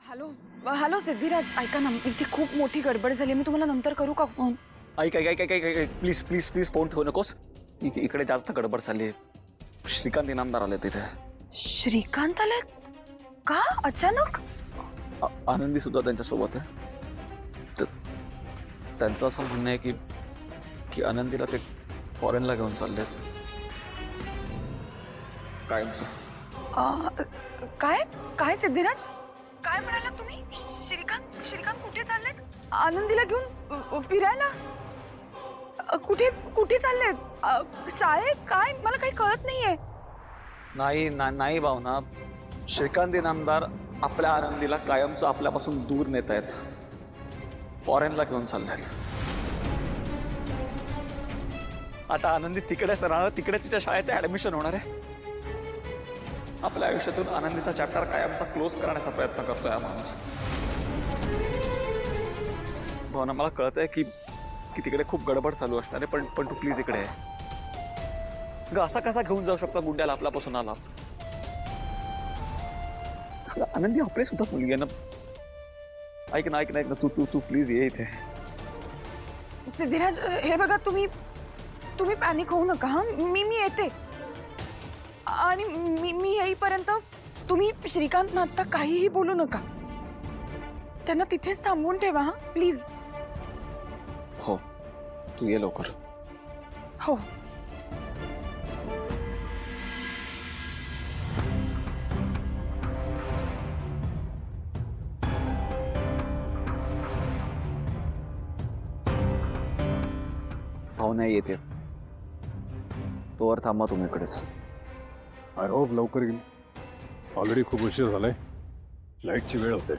Hello hello Siddhiraj, ऐका ना, इथे खूप मोठी गडबड झाली. मी तुम्हाला नंतर करू का फोन? ऐक ऐक ऐक ऐक ऐक ऐक प्लीज प्लीज प्लीज फोन ठेवू नकोस. इकडे जास्त गडबड झाली. श्रीकांत इनामदार आले तिथे. श्रीकांत आले का अचानक? आनंदी सुद्धा त्यांच्यासोबत आहे. त्यांचं असं म्हणणं आहे की की आनंदीला ते फॉरेनला घेऊन चालले कायमचं. काय काय सिद्धिराज, काय म्हणाला तुम्ही? श्रीकांत श्रीकांत कुठे चाललेत? आनंदीला घेऊन फिरायला? कुठे कुठे चाललेत? शाळेत? काय मला काही कळत नाहीये. नाही भावना, श्रीकांत इनामदार आपल्या आनंदीला कायमचं आपल्यापासून दूर नेत आहेत. फॉरेनला घेऊन चाललेत. आता आनंदी तिकडेच राहणार, तिकडे तिच्या शाळेचं ऍडमिशन होणार आहे. आपल्या आयुष्यातून आनंदीचा चॅप्टर कायमचा क्लोज करण्याचा प्रयत्न करतोय हा माणूस. भावना, मला कळतंय की की तिकडे खूप गडबड चालू असणार आहे, पण तू प्लीज इकडे आहे. ग असा कसा घेऊन जाऊ शकतो गुंड्याला आपल्यापासून आला? आनंदी आपली सुद्धा मुलगी आहे ना. ऐक ना ऐक ना, तू तू तू प्लीज ये इथे. सिद्धिराज, हे बघा, तुम्ही पॅनिक होऊ नका. हा, मी येते. आणि मी येईपर्यंत तुम्ही श्रीकांत आता काहीही बोलू नका. त्यांना तिथेच थांबवून ठेवा. हा प्लीज. हो, तू ये लवकर. हो. भावना येते. तोवर थांबा तुम्ही इकडेच. आय होप लवकर येईल. ऑलरेडी खूप उशीर झालाय. फ्लाईटची वेळ होते.